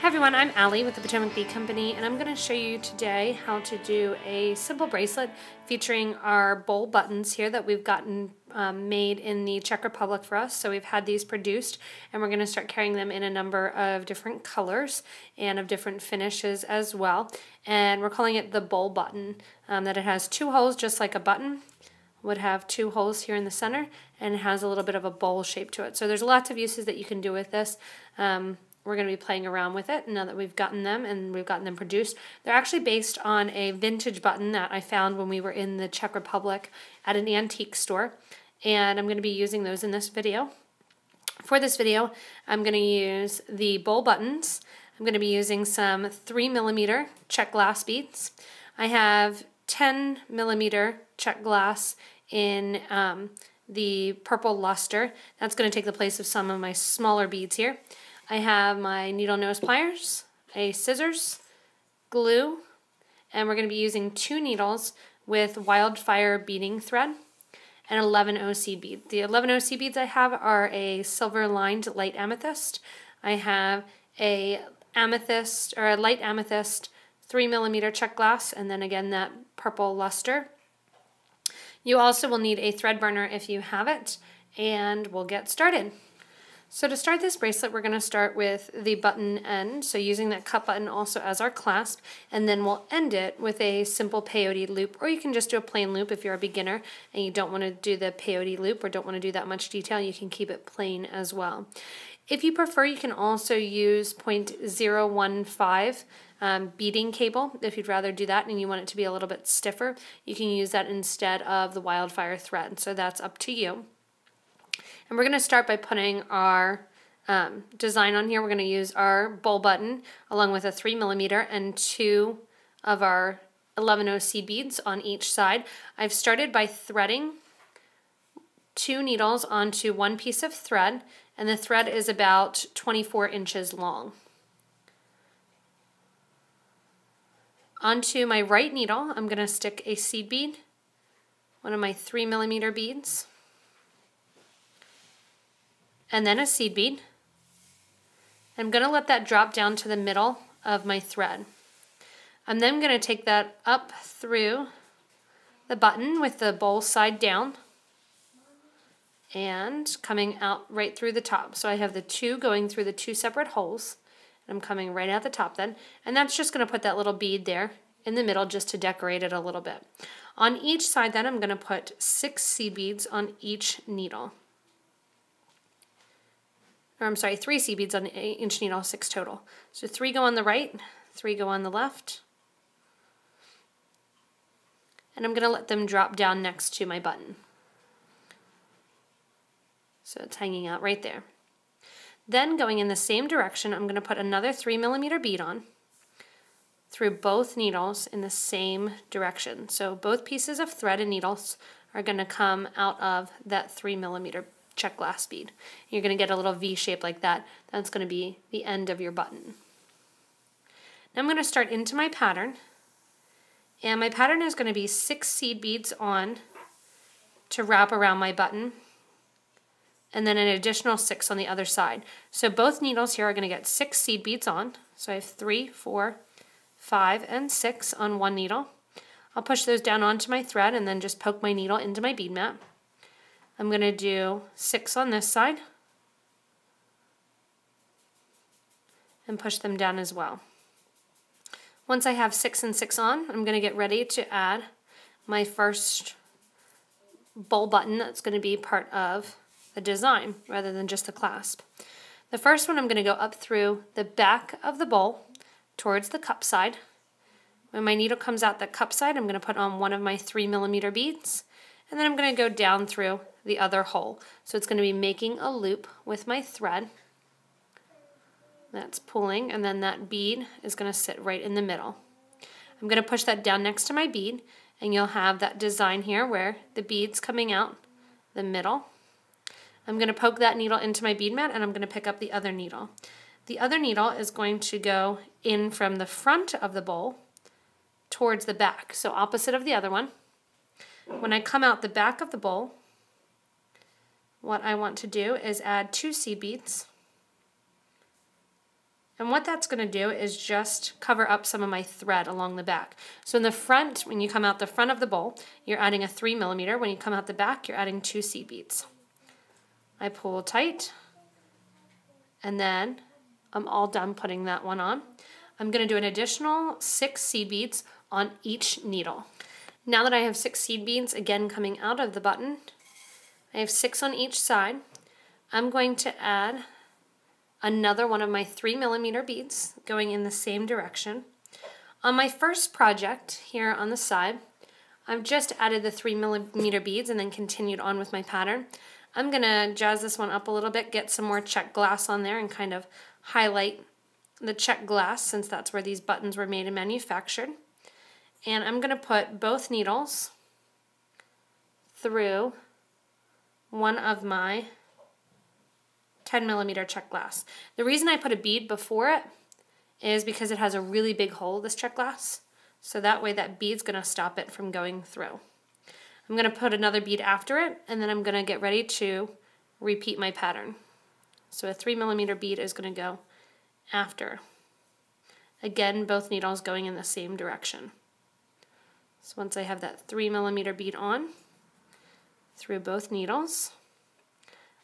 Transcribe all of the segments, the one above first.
Hi everyone, I'm Allie with the Potomac Bead Company, and I'm going to show you today how to do a simple bracelet featuring our bowl buttons here that we've gotten made in the Czech Republic for us. So we've had these produced, and we're going to start carrying them in a number of different colors and of different finishes as well. And we're calling it the bowl button, that it has two holes just like a button would have two holes here in the center, and it has a little bit of a bowl shape to it. So there's lots of uses that you can do with this. We're going to be playing around with it now that we've gotten them and we've gotten them produced. They're actually based on a vintage button that I found when we were in the Czech Republic at an antique store, and I'm going to be using those in this video. For this video, I'm going to use the bowl buttons. I'm going to be using some 3mm Czech glass beads. I have 10mm Czech glass in the purple luster. That's going to take the place of some of my smaller beads here. I have my needle nose pliers, a scissors, glue, and we're going to be using 2 needles with Wildfire beading thread and 11 OC beads. The 11 OC beads I have are a silver lined light amethyst. I have a amethyst or a light amethyst 3mm Czech glass, and then again that purple luster. You also will need a thread burner if you have it, and we'll get started. So to start this bracelet, we're going to start with the button end, so using that cup button also as our clasp, and then we'll end it with a simple peyote loop, or you can just do a plain loop if you're a beginner and you don't want to do the peyote loop or don't want to do that much detail. You can keep it plain as well. If you prefer, you can also use 0.015 beading cable. If you'd rather do that and you want it to be a little bit stiffer, you can use that instead of the Wildfire thread, so that's up to you. And we're going to start by putting our design on here. We're going to use our bowl button along with a 3mm and 2 of our 11 OC beads on each side. I've started by threading 2 needles onto one piece of thread, and the thread is about 24 inches long. Onto my right needle, I'm going to stick a seed bead, one of my 3mm beads, and then a seed bead. I'm going to let that drop down to the middle of my thread. I'm then going to take that up through the button with the bowl side down and coming out right through the top. So I have the 2 going through the 2 separate holes. I'm coming right out the top then, and that's just going to put that little bead there in the middle just to decorate it a little bit. On each side then I'm going to put 6 seed beads on each needle. Or I'm sorry, 3 seed beads on each needle, 6 total. So 3 go on the right, 3 go on the left. And I'm going to let them drop down next to my button. So it's hanging out right there. Then going in the same direction, I'm going to put another 3mm bead on through both needles in the same direction. So both pieces of thread and needles are going to come out of that 3mm Czech glass bead. You're going to get a little V shape like that. That's going to be the end of your button. Now I'm going to start into my pattern, and my pattern is going to be 6 seed beads on to wrap around my button, and then an additional 6 on the other side. So both needles here are going to get 6 seed beads on. So I have 3, 4, 5, and 6 on one needle. I'll push those down onto my thread and then just poke my needle into my bead mat. I'm going to do 6 on this side and push them down as well. Once I have 6 and 6 on, I'm going to get ready to add my first bowl button that's going to be part of the design rather than just the clasp. The first one I'm going to go up through the back of the bowl towards the cup side. When my needle comes out the cup side, I'm going to put on one of my 3mm beads, and then I'm going to go down through the other hole. So it's going to be making a loop with my thread. That's pulling, and then that bead is going to sit right in the middle. I'm going to push that down next to my bead, and you'll have that design here where the bead's coming out the middle. I'm going to poke that needle into my bead mat, and I'm going to pick up the other needle. The other needle is going to go in from the front of the bowl towards the back, so opposite of the other one. When I come out the back of the bowl, what I want to do is add 2 seed beads And what that's going to do is just cover up some of my thread along the back. So in the front, when you come out the front of the bowl, you're adding a 3mm. When you come out the back, you're adding 2 seed beads. I pull tight, and then I'm all done putting that one on. I'm going to do an additional 6 seed beads on each needle. Now that I have 6 seed beads, again coming out of the button, I have 6 on each side. I'm going to add another one of my 3mm beads going in the same direction. On my first project here on the side, I've just added the 3mm beads and then continued on with my pattern. I'm going to jazz this one up a little bit, get some more Czech glass on there and kind of highlight the Czech glass since that's where these buttons were made and manufactured. And I'm going to put both needles through one of my 10mm Czech glass. The reason I put a bead before it is because it has a really big hole, this Czech glass, so that way that bead's going to stop it from going through. I'm going to put another bead after it, and then I'm going to get ready to repeat my pattern. So a 3mm bead is going to go after. Again, both needles going in the same direction. So once I have that 3mm bead on through both needles,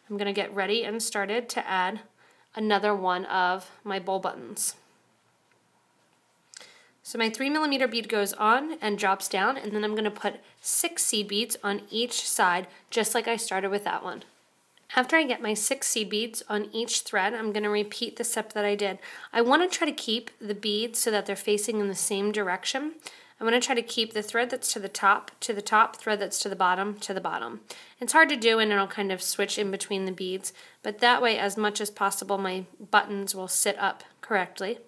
I'm going to get ready and started to add another one of my bowl buttons. So my 3mm bead goes on and drops down, and then I'm going to put 6 seed beads on each side, just like I started with that one. After I get my 6 seed beads on each thread, I'm going to repeat the step that I did. I want to try to keep the beads so that they're facing in the same direction. I'm going to try to keep the thread that's to the top, thread that's to the bottom, to the bottom. It's hard to do, and it'll kind of switch in between the beads, but that way, as much as possible, my buttons will sit up correctly.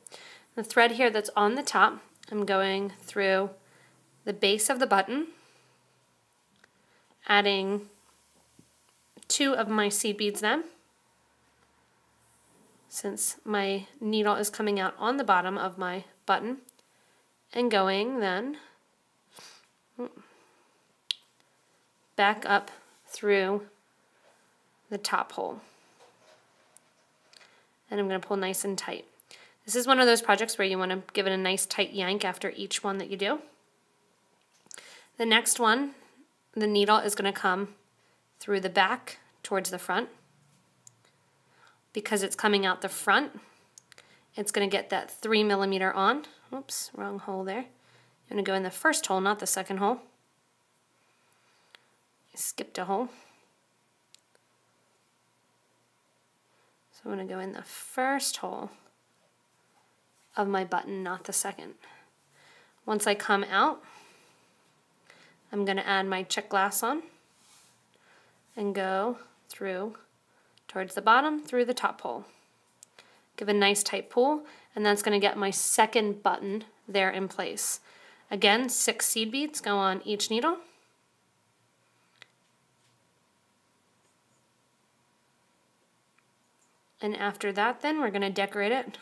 The thread here that's on the top, I'm going through the base of the button, adding 2 of my seed beads then, since my needle is coming out on the bottom of my button, and going then back up through the top hole. And I'm going to pull nice and tight. This is one of those projects where you want to give it a nice tight yank after each one that you do. The next one, the needle is going to come through the back towards the front. Because it's coming out the front, it's going to get that 3mm on. Oops, wrong hole there. I'm going to go in the first hole, not the second hole. I skipped a hole. So I'm going to go in the first hole of my button, not the second. Once I come out, I'm going to add my Czech glass on and go through towards the bottom, through the top hole. Give a nice tight pull, and that's going to get my second button there in place. Again, 6 seed beads go on each needle. And after that then, we're going to decorate it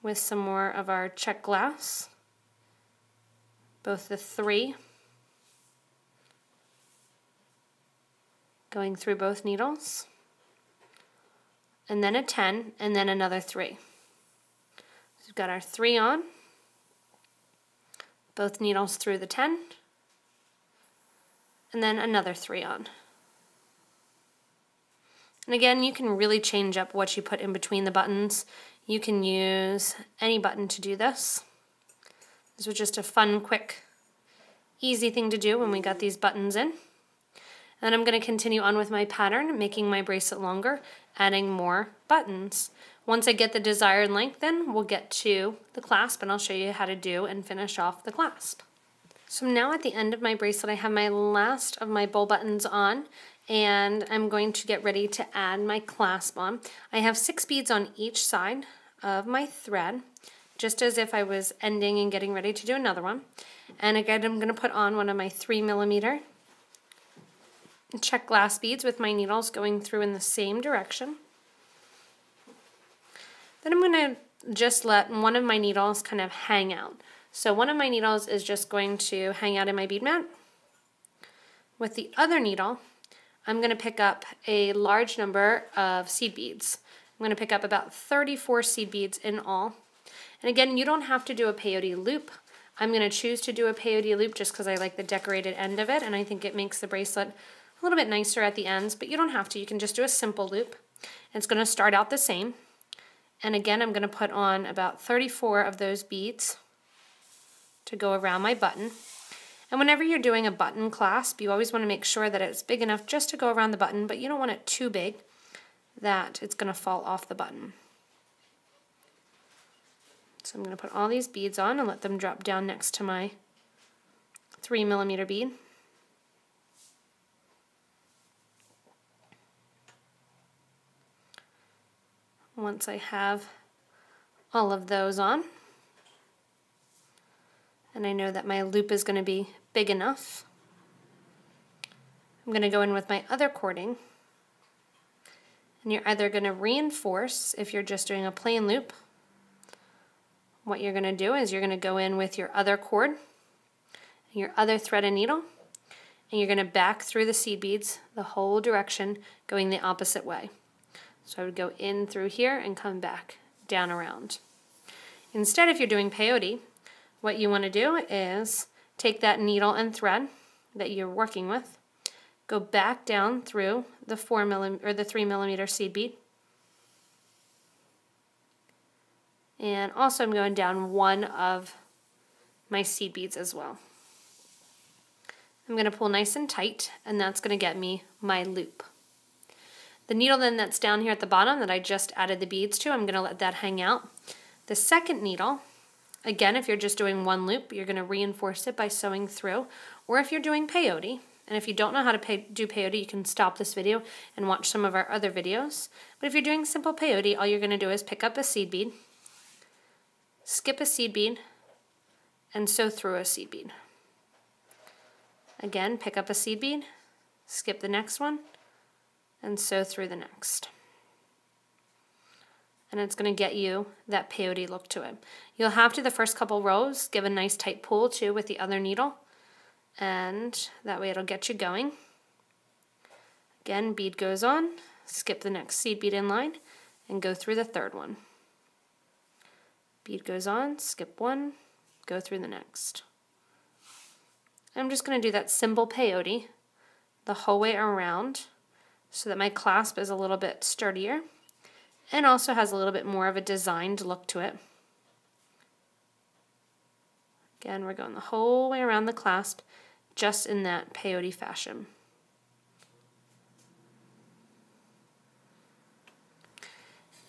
with some more of our Czech glass. Both the 3 going through both needles, and then a 10, and then another 3. So we've got our 3 on, both needles through the 10, and then another 3 on. And again, you can really change up what you put in between the buttons. You can use any button to do this. This was just a fun, quick, easy thing to do when we got these buttons in. And I'm going to continue on with my pattern, making my bracelet longer, adding more buttons. Once I get the desired length, then we'll get to the clasp, and I'll show you how to do and finish off the clasp. So now at the end of my bracelet, I have my last of my bowl buttons on, and I'm going to get ready to add my clasp on. I have 6 beads on each side of my thread, just as if I was ending and getting ready to do another one. And again, I'm going to put on one of my 3mm Czech glass beads with my needles going through in the same direction. Then I'm going to just let one of my needles kind of hang out. So one of my needles is just going to hang out in my bead mat. With the other needle, I'm going to pick up a large number of seed beads. going to pick up about 34 seed beads in all. And again, you don't have to do a peyote loop. I'm going to choose to do a peyote loop just because I like the decorated end of it, and I think it makes the bracelet a little bit nicer at the ends, but you don't have to. You can just do a simple loop. And it's going to start out the same. And again, I'm going to put on about 34 of those beads to go around my button. And whenever you're doing a button clasp, you always want to make sure that it's big enough just to go around the button, but you don't want it too big that it's going to fall off the button. So I'm going to put all these beads on and let them drop down next to my 3mm bead. Once I have all of those on, and I know that my loop is going to be big enough, I'm going to go in with my other cording, and you're either going to reinforce if you're just doing a plain loop. What you're going to do is you're going to go in with your other cord, and your other thread and needle, and you're going to back through the seed beads the whole direction going the opposite way. So I would go in through here and come back down around. Instead, if you're doing peyote, what you want to do is take that needle and thread that you're working with, go back down through the 3mm seed bead, and also I'm going down one of my seed beads as well. I'm going to pull nice and tight, and that's going to get me my loop. The needle then that's down here at the bottom that I just added the beads to, I'm going to let that hang out. The second needle, again, if you're just doing one loop, you're going to reinforce it by sewing through. Or if you're doing peyote, and if you don't know how to do peyote, you can stop this video and watch some of our other videos. But if you're doing simple peyote, all you're going to do is pick up a seed bead, skip a seed bead, and sew through a seed bead. Again, pick up a seed bead, skip the next one, and sew through the next. And it's going to get you that peyote look to it. You'll have to, the first couple rows, give a nice tight pull too with the other needle, and that way it'll get you going. Again, bead goes on, skip the next seed bead in line, and go through the third one. Bead goes on, skip one, go through the next. I'm just going to do that simple peyote the whole way around, so that my clasp is a little bit sturdier and also has a little bit more of a designed look to it. Again, we're going the whole way around the clasp just in that peyote fashion.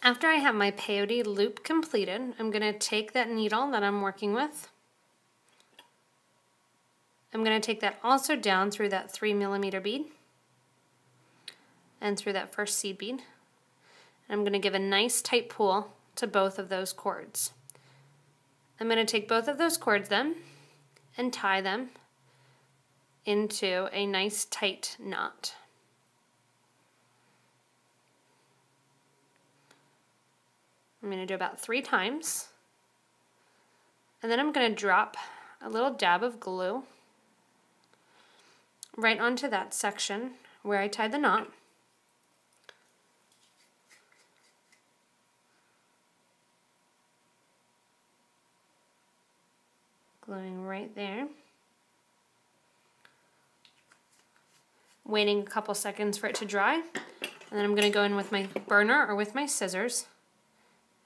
After I have my peyote loop completed, I'm going to take that needle that I'm working with. I'm going to take that also down through that 3mm bead and through that first seed bead. I'm going to give a nice tight pull to both of those cords. I'm going to take both of those cords then and tie them into a nice tight knot. I'm going to do about 3 times, and then I'm going to drop a little dab of glue right onto that section where I tied the knot. Gluing right there. Waiting a couple seconds for it to dry, and then I'm going to go in with my burner or with my scissors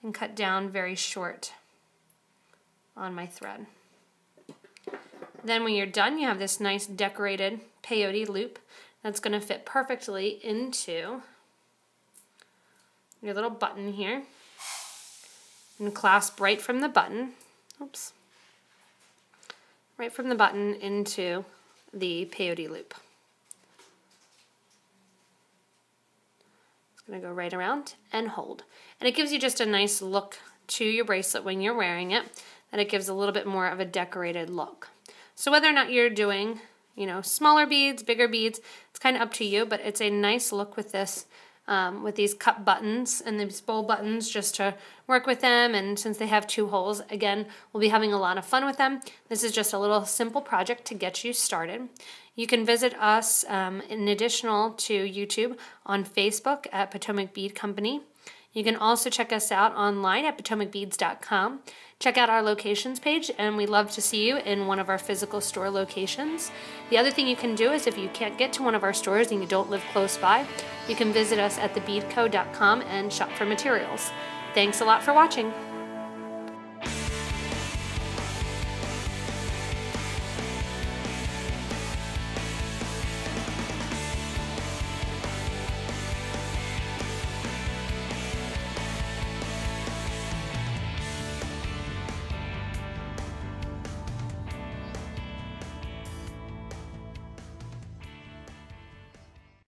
and cut down very short on my thread. Then when you're done, you have this nice decorated peyote loop that's going to fit perfectly into your little button here and clasp right from the button. Oops. Right from the button into the peyote loop. It's going to go right around and hold. And it gives you just a nice look to your bracelet when you're wearing it, and it gives a little bit more of a decorated look. So whether or not you're doing, smaller beads, bigger beads, it's kind of up to you, but it's a nice look with this, with these cup buttons and these bowl buttons, just to work with them. And since they have 2 holes, again, we'll be having a lot of fun with them. This is just a little simple project to get you started. You can visit us in additional to YouTube on Facebook at Potomac Bead Company. You can also check us out online at potomacbeads.com. Check out our locations page, and we'd love to see you in one of our physical store locations. The other thing you can do is if you can't get to one of our stores and you don't live close by, you can visit us at thebeadco.com and shop for materials. Thanks a lot for watching.